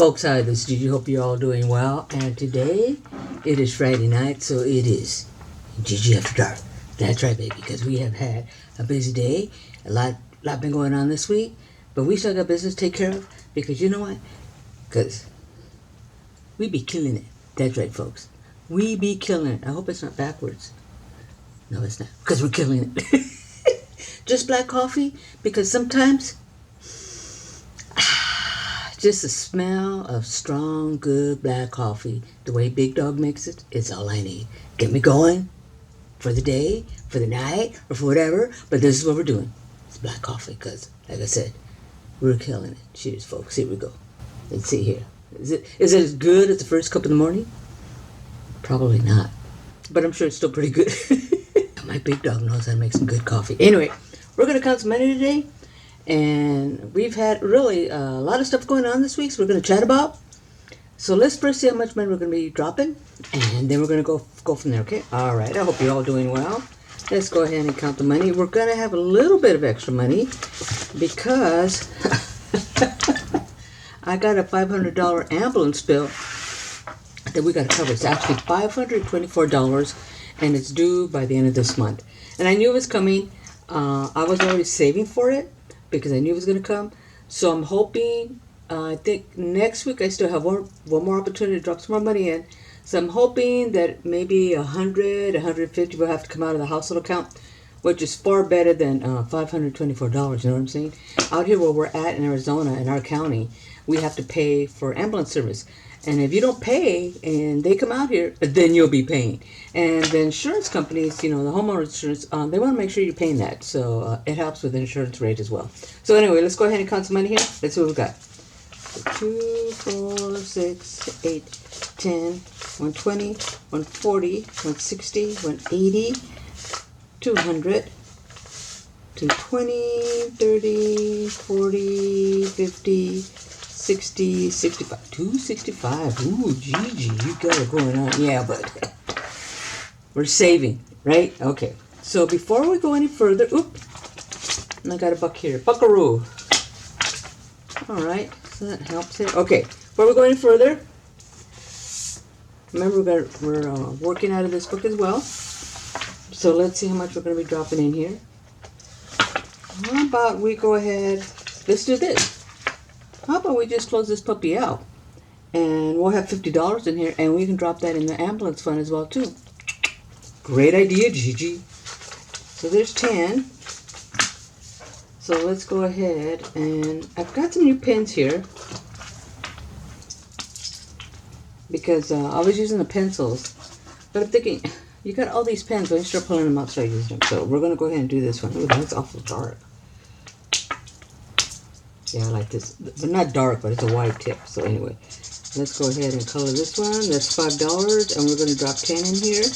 Folks, hi, this is Gigi. Hope you're all doing well. And today, it is Friday night, so it is Gigi After Dark. That's right, baby, because we have had a busy day. A lot been going on this week, but we still got business to take care of, because you know what? Because we be killing it. That's right, folks. We be killing it. I hope it's not backwards. No, it's not, because we're killing it. Just black coffee, because sometimes just the smell of strong, good black coffee, the way Big Dog makes it, it's all I need. Get me going for the day, for the night, or for whatever. But this is what we're doing. It's black coffee because, like I said, we're killing it. Cheers, folks. Here we go. Let's see here. Is it as good as the first cup in the morning? Probably not. But I'm sure it's still pretty good. My Big Dog knows how to make some good coffee. Anyway, we're going to count some money today. And we've had really a lot of stuff going on this week, so we're going to chat about. So let's first see how much money we're going to be dropping, and then we're going to go from there, okay? All right, I hope you're all doing well. Let's go ahead and count the money. We're going to have a little bit of extra money because I got a $500 ambulance bill that we got to cover. It's actually $524, and it's due by the end of this month. And I knew it was coming. I was already saving for it, because I knew it was going to come. So I'm hoping, I think next week I still have one more opportunity to drop some more money in. So I'm hoping that maybe 100, 150 will have to come out of the household account, which is far better than $524, you know what I'm saying? Out here where we're at in Arizona, in our county, we have to pay for ambulance service. And if you don't pay and they come out here, then you'll be paying. And the insurance companies, you know, the homeowner insurance, they want to make sure you're paying that. So it helps with the insurance rate as well. So anyway, let's go ahead and count some money here. Let's see what we got. 2, 4, 6, 8, 10, 120, 140, 160, 180, 200, 220, 30, 40, 50, 60, 65, 265. Ooh, Gigi, you got it going on. Yeah, but we're saving, right? Okay. So before we go any further, I got a buck here. Buckaroo. All right. So that helps it. Okay. Before we go any further, remember we're working out of this book as well. So let's see how much we're going to be dropping in here. How about we go ahead? Let's do this. How about we just close this puppy out, and we'll have $50 in here, and we can drop that in the ambulance fund as well too. Great idea, Gigi. So there's 10. So let's go ahead, and I've got some new pens here because I was using the pencils, but I'm thinking you got all these pens. When you start pulling them out, start using them. So we're gonna go ahead and do this one. Ooh, that's awful dark. Yeah, I like this. But not dark, but it's a wide tip. So anyway, let's go ahead and color this one. That's $5, and we're going to drop 10 in here.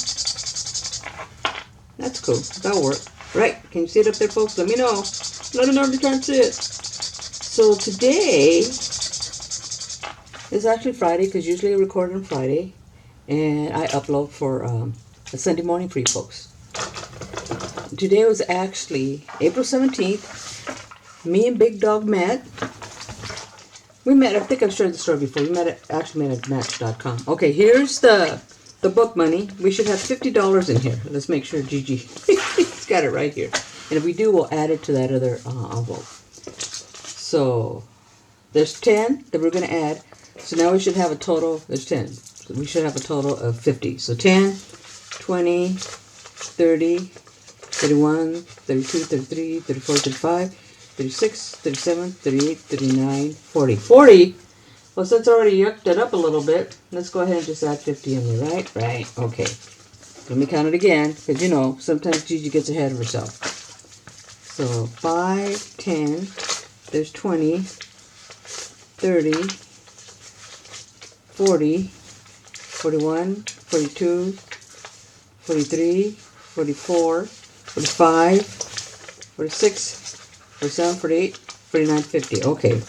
That's cool. That'll work. Right. Can you see it up there, folks? Let me know. Let me know if you can't see it. So today is actually Friday, because usually I record on Friday, and I upload for a Sunday morning for you folks. Today was actually April 17th. Me and Big Dog met. We met, I think I've shared the story before. We actually met at Match.com. Okay, here's the book money. We should have $50 in here. Let's make sure Gigi's got it right here. And if we do, we'll add it to that other envelope. So there's 10 that we're going to add. So now we should have a total, there's 10. So we should have a total of 50. So 10, 20, 30, 31, 32, 33, 34, 35, 36, 37, 38, 39, 40. 40? Well, since I already yucked it up a little bit, let's go ahead and just add 50 in there, right? Right, okay. Let me count it again, because, you know, sometimes Gigi gets ahead of herself. So, 5, 10, there's 20, 30, 40, 41, 42, 43, 44, 45, 46, 47, 48, 49, 50. Okay.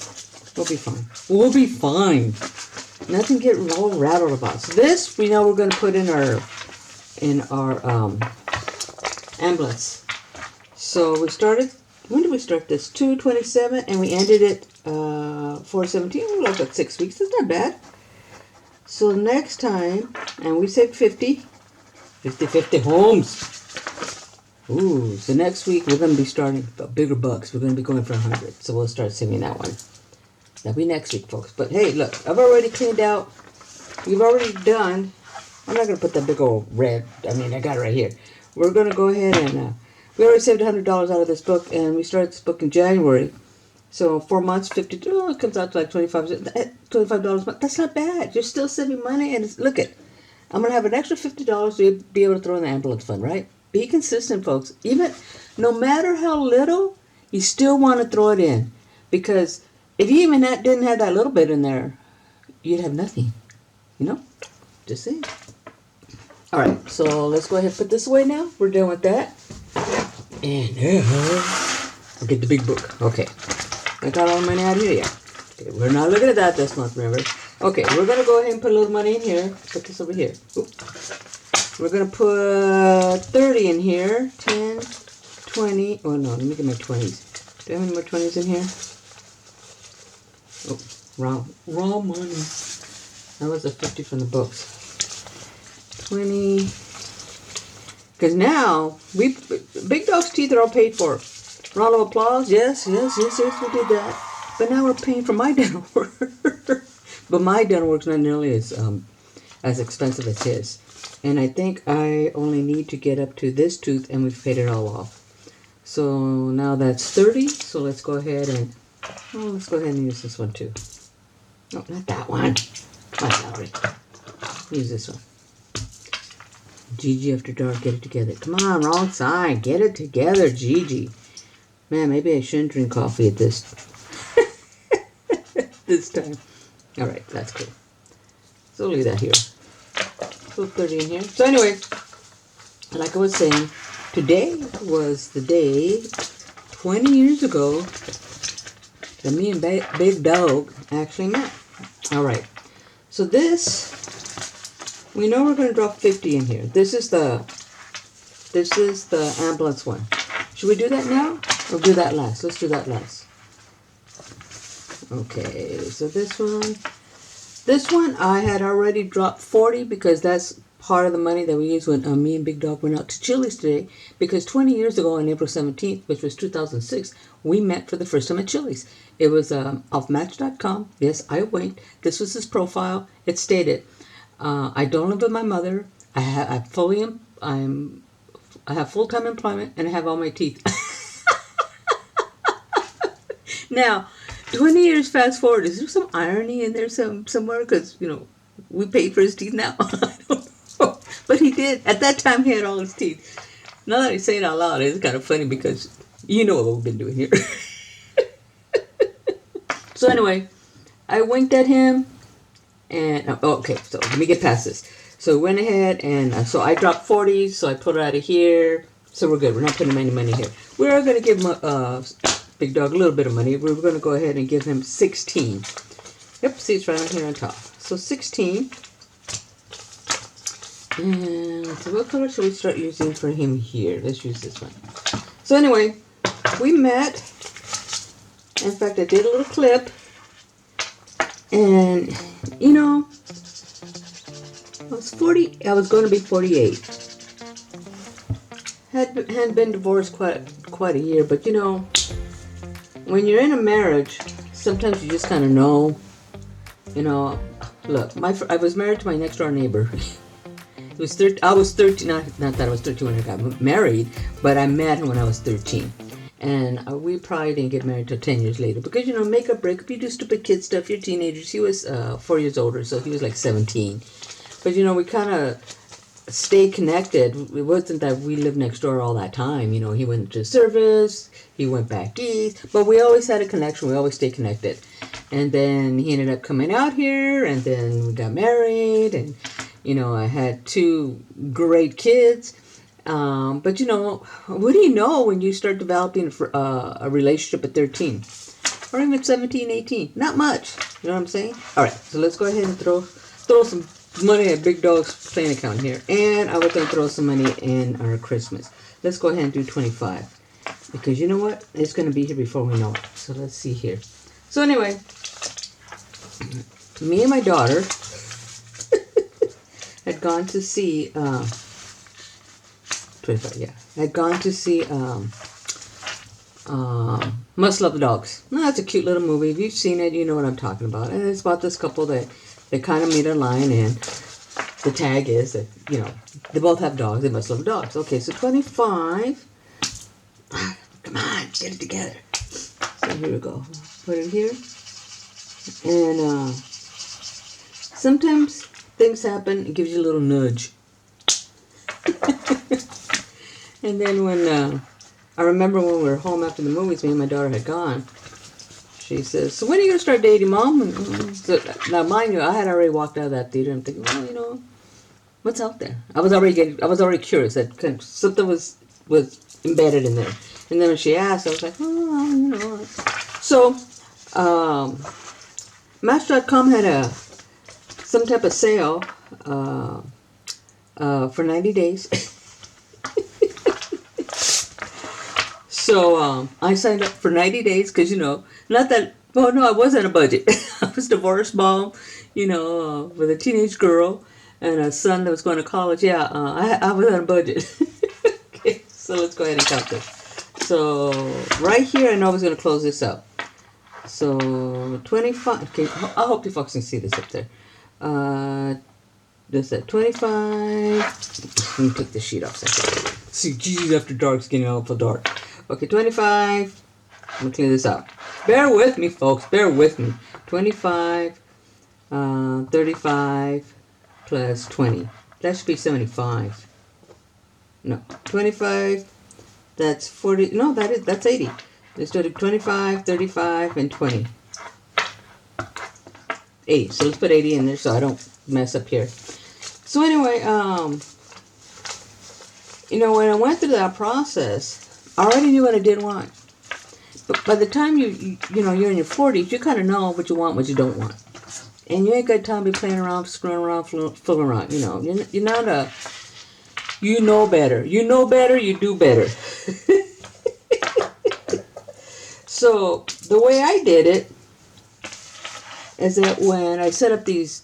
We'll be fine. We'll be fine. Nothing to get all rattled about. So this, we know we're going to put in our ambulance. So we started, when did we start this? 2/27, and we ended it 417, like at 6 weeks. That's not bad. So next time, and we saved 50 homes. Ooh, so next week we're going to be starting bigger bucks. We're going to be going for 100. So we'll start saving that one. That'll be next week, folks. But hey, look, I've already cleaned out. We've already done. I'm not going to put that big old red. I mean, I got it right here. We're going to go ahead and, we already saved $100 out of this book, and we started this book in January. So 4 months, 50, it comes out to like $25 a month. That's not bad. You're still saving money, and look it. I'm going to have an extra $50 to be able to throw in the ambulance fund, right? Be consistent, folks. Even, no matter how little, you still want to throw it in. Because if you even didn't have that little bit in there, you'd have nothing. You know? Just saying. All right, so let's go ahead and put this away now. We're done with that. And now, I'll get the big book. Okay. I got all the money out here, yeah. Okay, we're not looking at that this month, remember? Okay, we're going to go ahead and put a little money in here. Put this over here. Oop. We're going to put 30 in here. 10, 20. Oh, no, let me get my 20s. Do I have any more 20s in here? Oh, wrong money. That was a 50 from the books. 20. Because now, Big Dog's teeth are all paid for. Round of applause. Yes, we did that. But now we're paying for my dental work. But my dental work's not nearly as expensive as his. And I think I only need to get up to this tooth, and we've paid it all off. So now that's 30. So let's go ahead and use this one too. No, not that one. Come on, Valerie. Use this one. Gigi After Dark, get it together. Come on, wrong side. Get it together, Gigi. Man, maybe I shouldn't drink coffee at this this time. All right, that's cool. So leave that here. Put 30 in here. So anyway, like I was saying, today was the day 20 years ago that me and Big Dog actually met. All right. So this, we know we're going to drop 50 in here. This is the ambulance one. Should we do that now or do that last? Let's do that last. Okay, so this one I had already dropped 40 because that's part of the money that we used when me and Big Dog went out to Chili's today. Because 20 years ago on April 17th, which was 2006, we met for the first time at Chili's. It was off Match.com. Yes, I winked. This was his profile. It stated, I don't live with my mother. I have full-time employment, and I have all my teeth. Now, 20 years fast forward, is there some irony in there somewhere? Because, we paid for his teeth now. I don't know. But he did. At that time, he had all his teeth. Now that I say it out loud, it's kind of funny because you know what we've been doing here. So anyway, I winked at him. And, okay, so let me get past this. So we went ahead and, so I dropped 40, so I pulled it out of here. So we're good. We're not putting any money here. We're going to give him Big Dog a little bit of money. We're going to go ahead and give him 16. Yep, see, it's right on here on top. So 16. And so what color should we start using for him here? Let's use this one. So anyway, we met. In fact, I did a little clip. And, I was going to be 48. Hadn't been divorced quite a year, but when you're in a marriage, sometimes you just kind of know. Look, I was married to my next door neighbor. I was 13. Not that I was 13 when I got married, but I met him when I was 13. And we probably didn't get married till 10 years later. Because, makeup, breakup, you do stupid kid stuff. You're teenagers. He was 4 years older, so he was like 17. But, we kind of stayed connected. It wasn't that we lived next door all that time. He went to service. He went back east. But we always had a connection. We always stayed connected. And then he ended up coming out here. And then we got married. And, I had 2 great kids. But what do you know when you start developing a relationship at 13? Or even 17, 18? Not much. You know what I'm saying? All right, so let's go ahead and throw some money at Big Dog's plain account here. And I was going to throw some money in our Christmas. Let's go ahead and do 25. Because you know what? It's going to be here before we know it. So let's see here. So anyway, me and my daughter had gone to see 25, yeah. Had gone to see Must Love the Dogs. No, that's a cute little movie. If you've seen it, you know what I'm talking about. And it's about this couple that they kind of meet online, and the tag is that, you know, they both have dogs. They must love dogs. Okay, so 25. Come on, get it together. So here we go. Put it here. And sometimes things happen. It gives you a little nudge. And then when I remember when we were home after the movies, me and my daughter had gone. She says, "So when are you gonna start dating, Mom?" And so, now, mind you, I had already walked out of that theater and thinking, well, you know, what's out there? I was already curious that something was embedded in there. And then when she asked, I was like, oh, you know. So, Match.com had some type of sale for 90 days. So I signed up for 90 days because, you know, not that, well, no, I was on a budget. I was a divorced mom, you know, with a teenage girl and a son that was going to college. Yeah, I was on a budget. Okay, so let's go ahead and count this. So right here, I know I was going to close this up. So 25, okay, I hope you folks can see this up there. That's at 25. Let me take the sheet off so I can see. Geez, after dark's getting awful dark. Okay, 25. I'm going to clear this out. Bear with me, folks. Bear with me. 25, 35 plus 20. That should be 75. No, 25. That's 40. No, that's 80. Let's do it. 25, 35, and 20. 80. So let's put 80 in there so I don't mess up here. So anyway, you know, when I went through that process, I already knew what I didn't want. But by the time you know, you're in your 40s, you kind of know what you want, what you don't want. And you ain't got time to be playing around, screwing around, fooling around. You know, you're not a, you know better. You know better, you do better. So the way I did it is that when I set up these,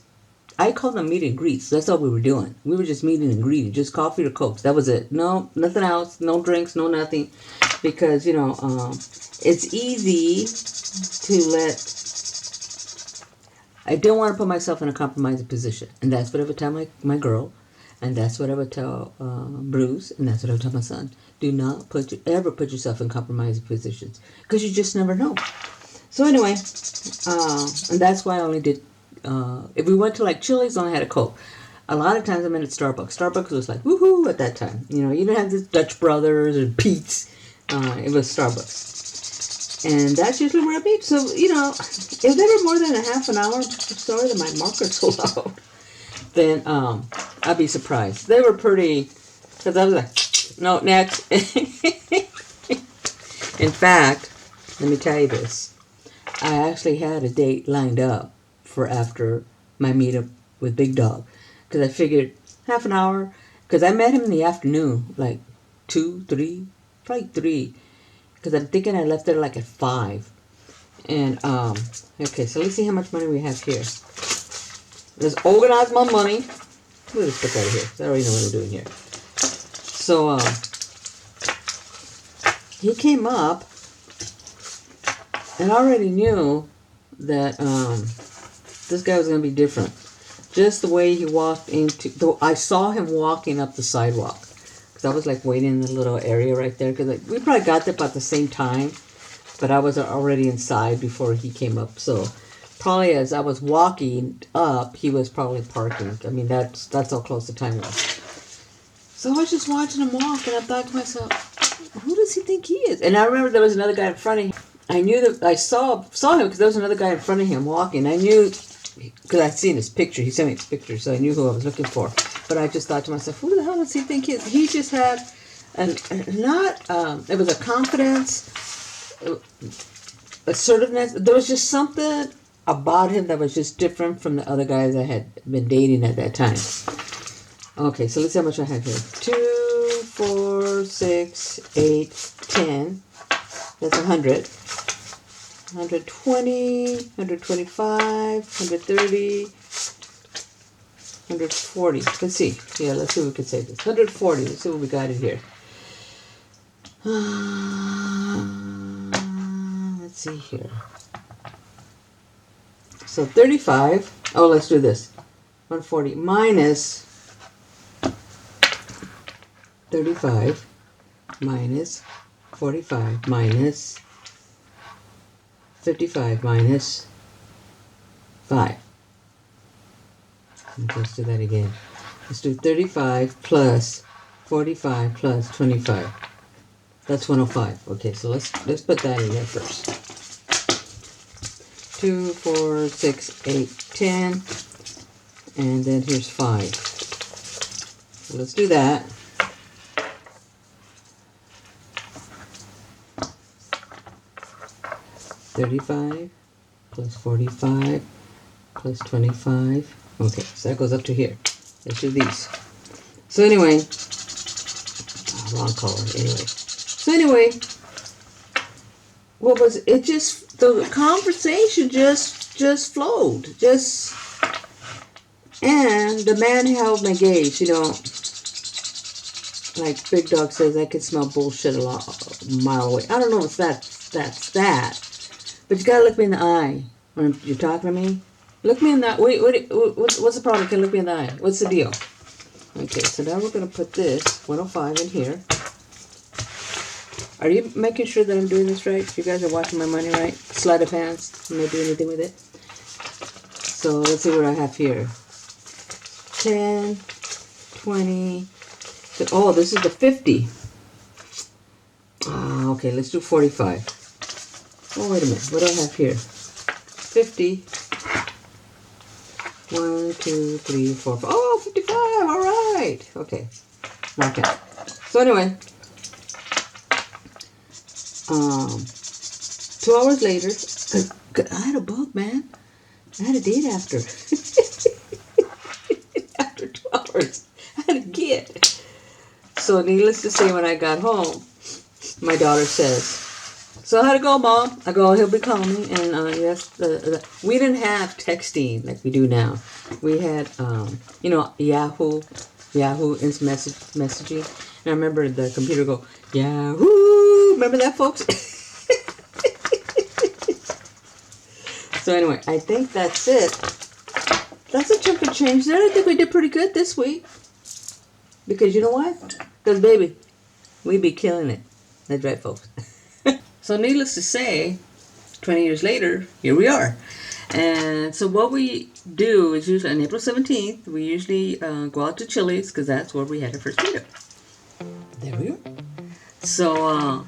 I call them meet and greets. That's all we were doing. We were just meeting and greeting, just coffee or cokes. That was it. No, nothing else. No drinks. No nothing, because you know it's easy to let. I don't want to put myself in a compromising position, and that's what I would tell my girl, and that's what I would tell Bruce, and that's what I would tell my son. Do not ever put yourself in compromising positions, because you just never know. So anyway, and that's why I only did. If we went to like Chili's, I only had a Coke. A lot of times I'm in at Starbucks. Starbucks was like woohoo at that time. You know, you didn't have this Dutch Brothers or Pete's. It was Starbucks, and that's usually where I meet. So you know, if they were more than a half an hour, sorry that my marker's so loud, then I'd be surprised. They were pretty, because I was like, no, next. In fact, let me tell you this. I actually had a date lined up for after my meetup with Big Dog, because I figured half an hour, because I met him in the afternoon, like 2, 3, probably 3, because I'm thinking I left there like at 5. And okay, so let's see how much money we have here. Let's organize my money. We'll just put that here. I already know what I'm doing here. So he came up, and I already knew that this guy was going to be different. Just the way he walked into, I saw him walking up the sidewalk. Because I was like waiting in the little area right there. Because we probably got there about the same time. But I was already inside before he came up. So probably as I was walking up, he was probably parking. I mean, that's how close the time was. So I was just watching him walk, and I thought to myself, who does he think he is? And I remember there was another guy in front of him. I knew that I saw him because there was another guy in front of him walking. I knew, because I'd seen his picture. He sent me his picture, so I knew who I was looking for. But I just thought to myself, who the hell does he think he is? He just had it was a confidence, assertiveness. There was just something about him that was just different from the other guys I had been dating at that time. Okay, so let's see how much I have here. 2, 4, 6, 8, 10. That's 100. 120, 125, 130, 140. Let's see. Yeah, let's see if we can save this. 140. Let's see what we got in here. Let's see here. So 35. Oh, let's do this. 140 minus 35 minus 45 minus 55 minus 5. Let's do that again. Let's do 35 plus 45 plus 25. That's 105. Okay, so let's put that in there first. 2, 4, 6, 8, 10. And then here's 5. So let's do that. $35 plus 45 plus 25. Okay, so that goes up to here. Let's do these. So anyway, wrong color. Anyway, so anyway, what was it? Just the conversation just flowed. And the man held my gaze. You know, like Big Dog says, I can smell bullshit a mile away. I don't know if that's that. But you gotta look me in the eye when you're talking to me. Look me in the eye. What's the problem? You can look me in the eye. What's the deal? Okay, so now we're gonna put this 105 in here. Are you making sure that I'm doing this right? You guys are watching my money right? Sleight of hands. I'm not doing anything with it. So let's see what I have here. 10, 20. Oh, this is the 50. Okay, let's do 45. Oh, wait a minute. What do I have here? 50. 1, 2, 3, 4, 5. Oh, 55. All right. Okay. Mark it. So anyway, 2 hours later, I had a bug, man. I had a date after. After 2 hours, I had a get. So needless to say, when I got home, my daughter says, "So how'd it go, Mom?" I go, "He'll be calling." And yes, we didn't have texting like we do now. We had, Yahoo instant messaging. And I remember the computer go, Yahoo! Remember that, folks? So anyway, I think that's it. That's a chunk of change there. I think we did pretty good this week. Because you know what? Because, baby, we be killing it. That's right, folks. So needless to say, 20 years later, here we are. And so what we do is usually on April 17th, we usually go out to Chili's because that's where we had our first meetup. There we are. So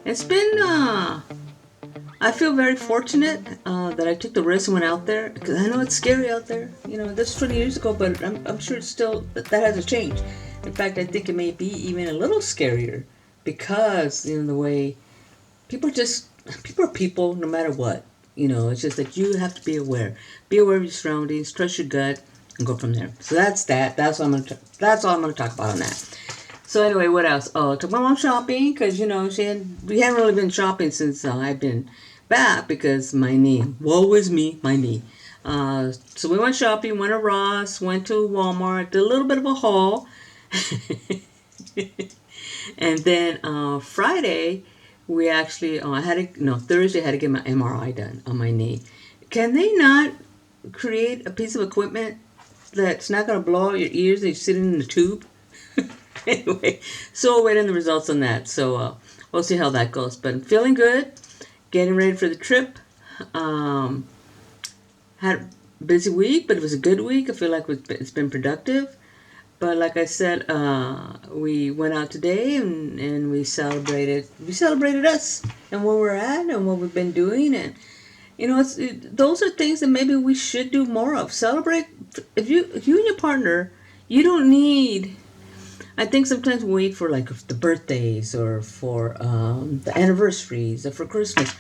it's been, I feel very fortunate that I took the risk and went out there because I know it's scary out there. You know, this was 20 years ago, but I'm sure it's still, that hasn't changed. In fact, I think it may be even a little scarier because, you know, the way people are people no matter what. You know, it's just that you have to be aware. Be aware of your surroundings, trust your gut, and go from there. So that's that. That's all I'm gonna talk about on that. So anyway, what else? Oh, took my mom shopping because, you know, we hadn't really been shopping since I've been back because my knee. Woe is me, my knee. So we went shopping, went to Ross, went to Walmart, did a little bit of a haul. And then Friday, we actually, Thursday I had to get my MRI done on my knee. Can they not create a piece of equipment that's not going to blow out your ears and you're sitting in the tube? Anyway, so we're waiting the results on that. So we'll see how that goes. But I'm feeling good, getting ready for the trip. Had a busy week, but it was a good week. I feel like it's been productive. But like I said, we went out today and we celebrated us and where we're at and what we've been doing. And, you know, those are things that maybe we should do more of. Celebrate. If you and your partner, you don't need, I think sometimes we wait for like the birthdays or for the anniversaries or for Christmas.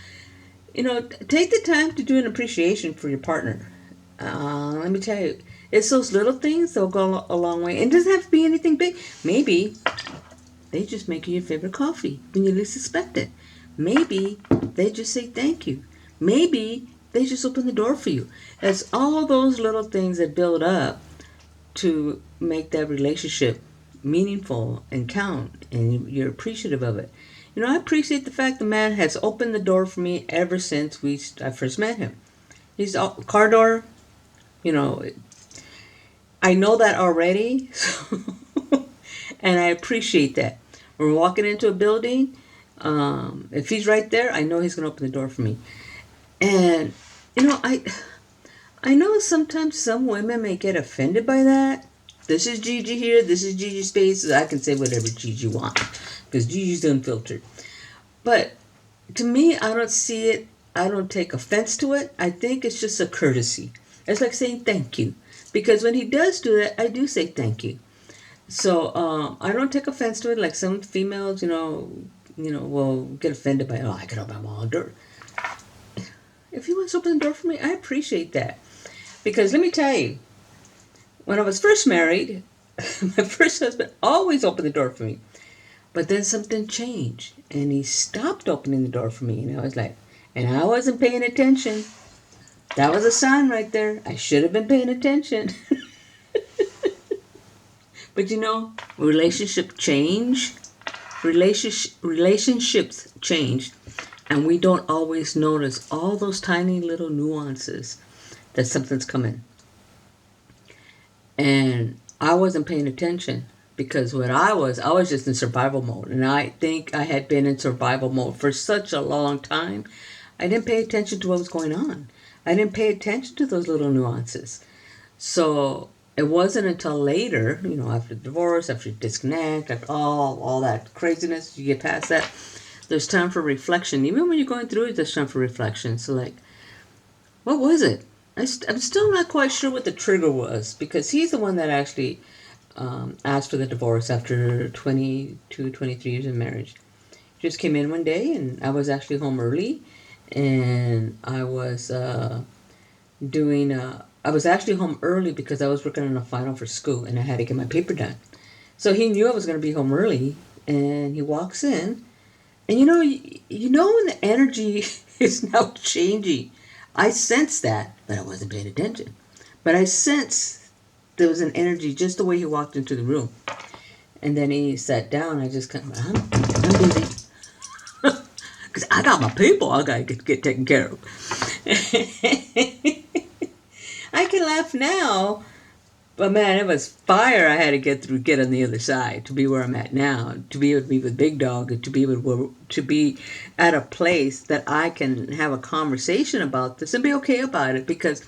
You know, take the time to do an appreciation for your partner. Let me tell you. It's those little things that'll go a long way. It doesn't have to be anything big. Maybe they just make you your favorite coffee when you least expect it. Maybe they just say thank you. Maybe they just open the door for you. It's all those little things that build up to make that relationship meaningful and count, and you're appreciative of it. I appreciate the fact the man has opened the door for me ever since I first met him. He's car door, you know, I know that already, and I appreciate that. When we're walking into a building, if he's right there, I know he's going to open the door for me. And I know sometimes some women may get offended by that. This is Gigi here. This is Gigi Space. I can say whatever Gigi wants because Gigi's unfiltered. But to me, I don't see it. I don't take offense to it. I think it's just a courtesy. It's like saying thank you. Because when he does do that, I do say thank you. So I don't take offense to it. Like some females, will get offended by, I can open my door. If he wants to open the door for me, I appreciate that. Because let me tell you, when I was first married, my first husband always opened the door for me. But then something changed, and he stopped opening the door for me. And I was like, and I wasn't paying attention. That was a sign right there. I should have been paying attention. But relationships change, and we don't always notice all those tiny little nuances that something's coming. And I wasn't paying attention because I was just in survival mode. And I think I had been in survival mode for such a long time. I didn't pay attention to what was going on. I didn't pay attention to those little nuances. So it wasn't until later, after divorce, after you disconnect, after all that craziness, you get past that, there's time for reflection. Even when you're going through it, there's time for reflection. So like, what was it? I'm still not quite sure what the trigger was because he's the one that actually asked for the divorce after 22, 23 years of marriage. He just came in one day and I was actually home early and I was I was actually home early because I was working on a final for school and I had to get my paper done. So he knew I was going to be home early and he walks in and when the energy is now changing. I sensed that, but I wasn't paying attention. But I sensed there was an energy just the way he walked into the room. And then he sat down. I just kind of, I'm busy. Because I got my people I got to get taken care of. I can laugh now, but man, it was fire I had to get on the other side to be where I'm at now, to be able to be with Big Dog, and to be at a place that I can have a conversation about this and be okay about it, because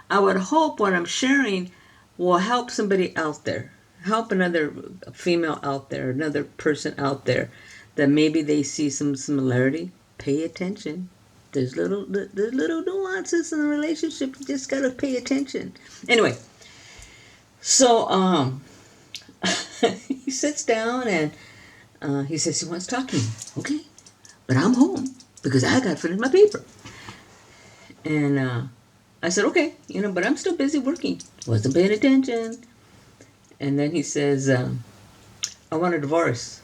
I would hope what I'm sharing will help somebody out there, help another female out there, another person out there, that maybe they see some similarity. Pay attention. There's little nuances in a relationship. You just gotta pay attention. Anyway. So he sits down and he says he wants to talk to me. Okay, but I'm home because I got to finish my paper. And I said, okay, but I'm still busy working. Wasn't paying attention. And then he says, I want a divorce.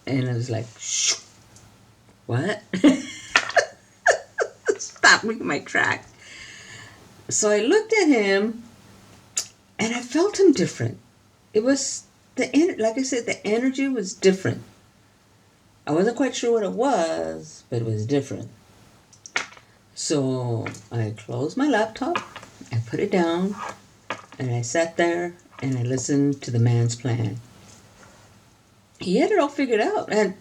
And I was like, shh, what? Stop me in my tracks. So I looked at him. And I felt him different. It was like I said, the energy was different. I wasn't quite sure what it was, but it was different. So I closed my laptop, I put it down, and I sat there and I listened to the man's plan. He had it all figured out, and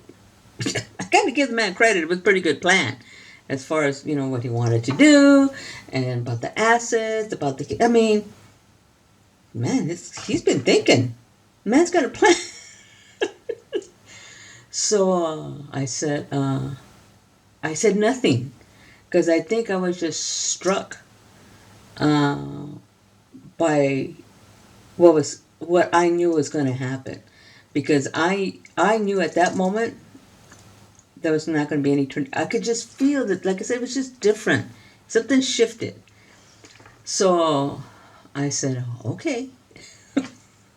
I got to give the man credit. It was a pretty good plan, as far as what he wanted to do, and about the assets, about the. Man, he's been thinking. Man's got a plan. So I said nothing, because I think I was just struck by what I knew was going to happen, because I knew at that moment there was not going to be any turn. I could just feel that, like I said, it was just different. Something shifted. So I said, okay.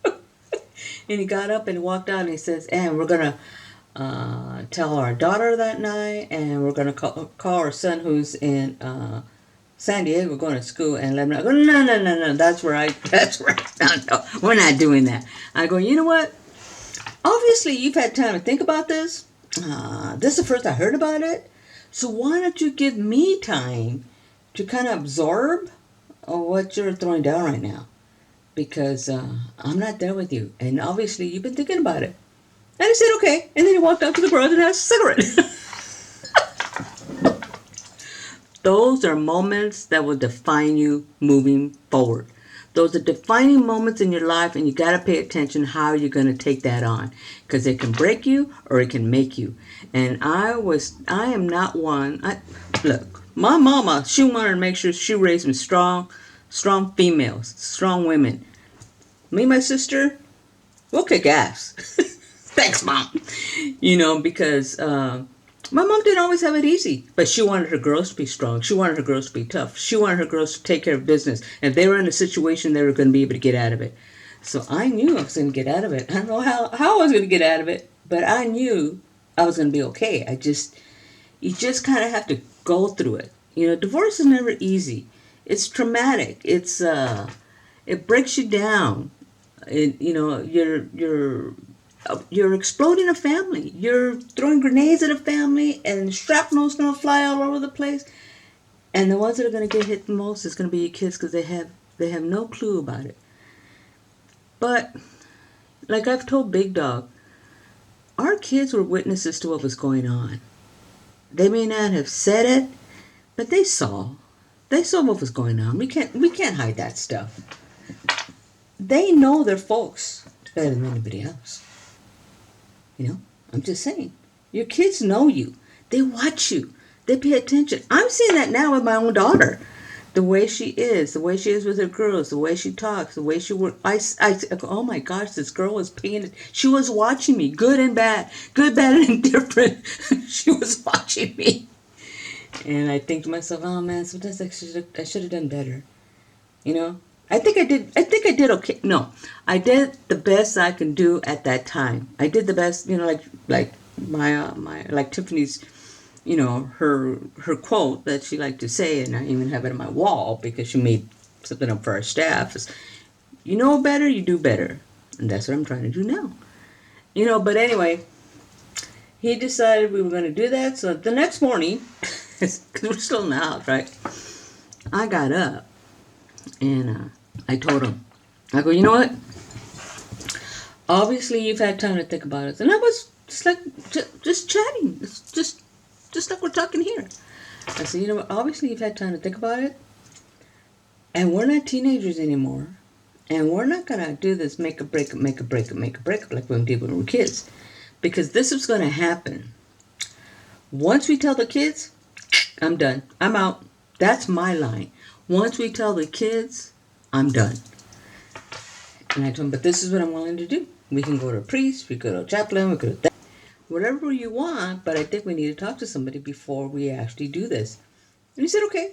And he got up and walked out and he says, and we're going to tell our daughter that night, and we're gonna call our son who's in San Diego going to school, and let him know. I go, no, that's where no, we're not doing that. I go, you know what? Obviously, you've had time to think about this. This is the first I heard about it. So why don't you give me time to kind of absorb what you're throwing down right now? Because I'm not there with you. And obviously, you've been thinking about it. And he said, okay. And then he walked out to the garage and had a cigarette. Those are moments that will define you moving forward. Those are defining moments in your life, and you got to pay attention how you're going to take that on, because it can break you or it can make you. And I am not one. Look, my mama, she wanted to make sure she raised me strong females, strong women. Me and my sister, we'll kick ass. Thanks, Mom. Because my mom didn't always have it easy, but she wanted her girls to be strong. She wanted her girls to be tough. She wanted her girls to take care of business. And if they were in a situation, they were going to be able to get out of it. So I knew I was going to get out of it. I don't know how I was going to get out of it, but I knew I was going to be okay. You just kind of have to go through it. Divorce is never easy. It's traumatic. It breaks you down. You're exploding a family. You're throwing grenades at a family, and shrapnel's going to fly all over the place. And the ones that are going to get hit the most is going to be your kids, because they have no clue about it. But like I've told Big Dog, our kids were witnesses to what was going on. They may not have said it, but they saw what was going on. We can't hide that stuff. They know their folks better than anybody else. I'm just saying. Your kids know you. They watch you. They pay attention. I'm seeing that now with my own daughter. The way she is with her girls, the way she talks, the way she works. I oh my gosh, this girl was paying it. She was watching me, good and bad, good, bad, and indifferent. She was watching me. And I think to myself, oh man, sometimes I should have done better. I think I did okay. No, I did the best I can do at that time. I did the best, like my like Tiffany's, her quote that she liked to say, and I even have it on my wall because she made something up for our staff. Is, you know better, you do better, and that's what I'm trying to do now. But anyway, he decided we were going to do that. So the next morning, because we're still in the house, right? I got up and I told him, I go, you know what? Obviously, you've had time to think about it. And I was just chatting. It's just like we're talking here. I said, you know what? Obviously, you've had time to think about it. And we're not teenagers anymore. And we're not going to do this make a break like we did when we were kids. Because this is going to happen. Once we tell the kids, I'm done. I'm out. That's my line. Once we tell the kids, I'm done. And I told him, but this is what I'm willing to do. We can go to a priest, we go to a chaplain, we go to that. Whatever you want, but I think we need to talk to somebody before we actually do this. And he said, okay.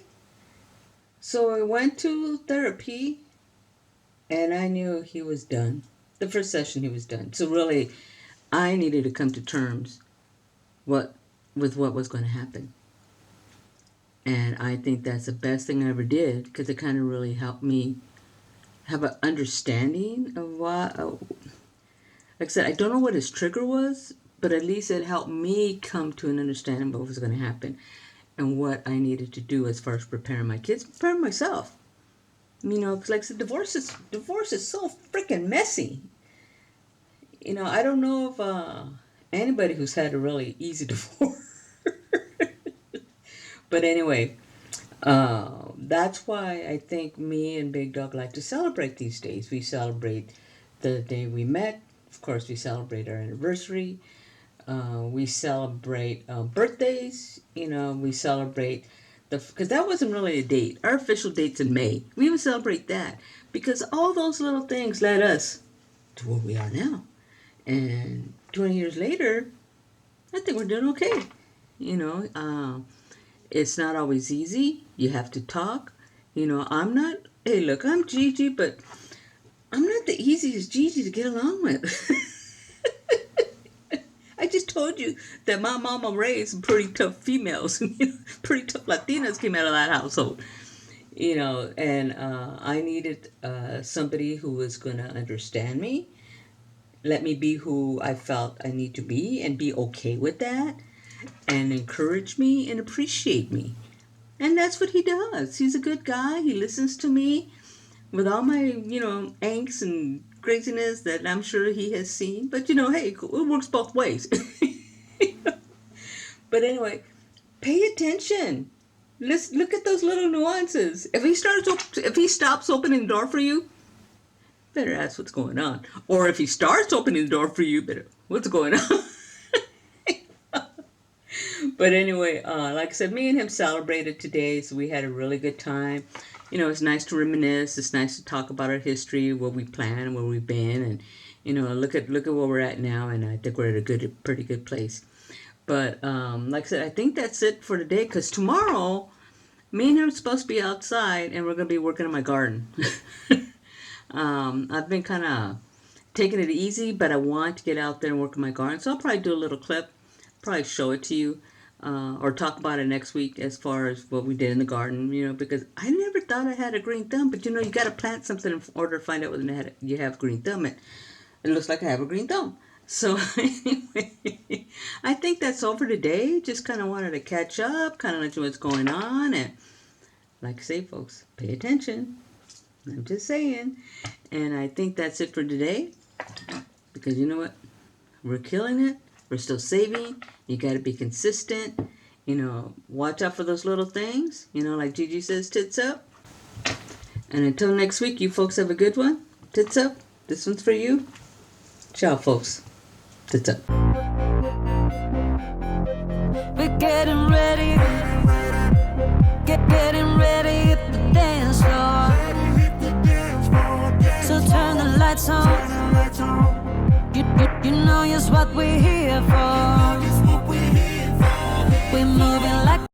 So I went to therapy, and I knew he was done. The first session, he was done. So really, I needed to come to terms with what was going to happen. And I think that's the best thing I ever did, because it kind of really helped me have an understanding of why. Like I said, I don't know what his trigger was, but at least it helped me come to an understanding of what was going to happen and what I needed to do as far as preparing my kids, preparing myself. Because like I said, divorce is so freaking messy. I don't know of anybody who's had a really easy divorce. But anyway, that's why I think me and Big Dog like to celebrate these days. We celebrate the day we met. Of course, we celebrate our anniversary. We celebrate birthdays. We celebrate because that wasn't really a date. Our official date's in May. We even celebrate that because all those little things led us to where we are now. And 20 years later, I think we're doing okay. It's not always easy. You have to talk. I'm Gigi, but I'm not the easiest Gigi to get along with. I just told you that my mama raised some pretty tough females, pretty tough Latinas came out of that household. And I needed somebody who was going to understand me, let me be who I felt I need to be, and be okay with that, and encourage me and appreciate me. And that's what he does. He's a good guy. He listens to me with all my, angst and craziness that I'm sure he has seen. But, hey, it works both ways. But anyway, pay attention. Let's look at those little nuances. If he stops opening the door for you, better ask what's going on. Or if he starts opening the door for you, better, what's going on? But anyway, like I said, me and him celebrated today, so we had a really good time. It's nice to reminisce. It's nice to talk about our history, what we planned, where we've been, and look at where we're at now. And I think we're at a pretty good place. But like I said, I think that's it for today. Because tomorrow, me and him are supposed to be outside, and we're gonna be working on my garden. I've been kind of taking it easy, but I want to get out there and work on my garden. So I'll probably do a little clip, probably show it to you. Or talk about it next week as far as what we did in the garden, because I never thought I had a green thumb, but you got to plant something in order to find out whether you have a green thumb. It looks like I have a green thumb. So anyway, I think that's all for today. Just kind of wanted to catch up, kind of let you know what's going on. And like I say, folks, pay attention. I'm just saying. And I think that's it for today, because you know what? We're killing it. We're still saving. You got to be consistent. Watch out for those little things. Like Gigi says, tits up. And until next week, you folks have a good one. Tits up. This one's for you. Ciao, folks. Tits up. We're getting ready. Getting ready at the dance floor. So turn the lights on. You know just what we're here for.